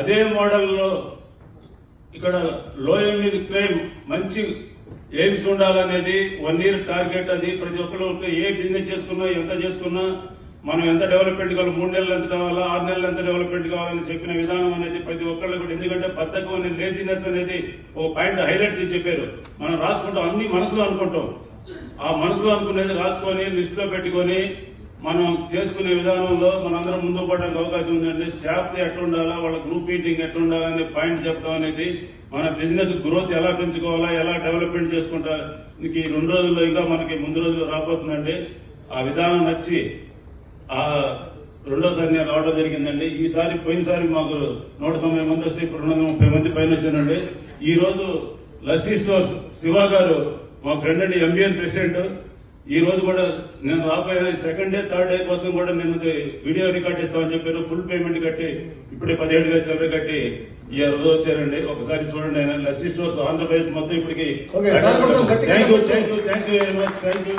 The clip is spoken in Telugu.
అదే మోడల్లో ఇక్కడ లోయ మీద క్రైమ్ మంచి ఎయిమ్స్ ఉండాలనేది 1 year టార్గెట్. అది ప్రతి ఒక్కరు ఏ బిజినెస్ చేసుకున్నా ఎంత చేసుకున్నా మనం ఎంత డెవలప్మెంట్ కావాలి, 3 నెలలు ఎంత కావాలా, 6 నెలలు ఎంత డెవలప్మెంట్ కావాలని చెప్పిన విధానం అనేది ప్రతి ఒక్కళ్ళు కూడా. ఎందుకంటే బద్ధకం అనే లేజినెస్ అనేది ఒక పాయింట్ హైలైట్ చేసి చెప్పారు. మనం రాసుకుంటాం, అన్ని మనసులో అనుకుంటాం. ఆ మనసులో అనుకునేది రాసుకొని లిస్ట్ లో పెట్టుకొని మనం చేసుకునే విధానంలో మనందరం ముందుకు పోవడానికి అవకాశం ఉందండి. స్టాఫ్ ఎట్లా ఉండాలా, వాళ్ళ గ్రూప్ మీటింగ్ ఎట్లా ఉండాలనే పాయింట్ చెప్పడం అనేది, మన బిజినెస్ గ్రోత్ ఎలా పెంచుకోవాలా, ఎలా డెవలప్మెంట్ చేసుకుంటా ఈ 2 రోజుల్లో ఇంకా మనకి ముందు రోజుల్లో రాబోతుందండి. ఆ విధానం నచ్చి ఆ రెండోసారి నేను రావడం జరిగిందండి. ఈసారి పోయినసారి మాకు 190 మంది వస్తే ఇప్పుడు 230 మంది పైన వచ్చానండి. ఈ రోజు లస్సీ స్టోర్స్ శివ గారు మా ఫ్రెండ్ అండి, ఎంబీఎన్ ప్రెసిడెంట్. ఈ రోజు కూడా నేను రాబోయే 2nd డే 3rd డే కోసం కూడా నేను వీడియో రికార్డ్ ఇస్తామని చెప్పారు. ఫుల్ పేమెంట్ కట్టి ఇప్పుడే 17,000 చిల్లర కట్టి ఈ రోజు వచ్చారండి. ఒకసారి చూడండి. ఆయన లస్సీ స్టోర్స్ ఆంధ్రప్రదేశ్ మొత్తం ఇప్పటికి thank you very much. Thank you.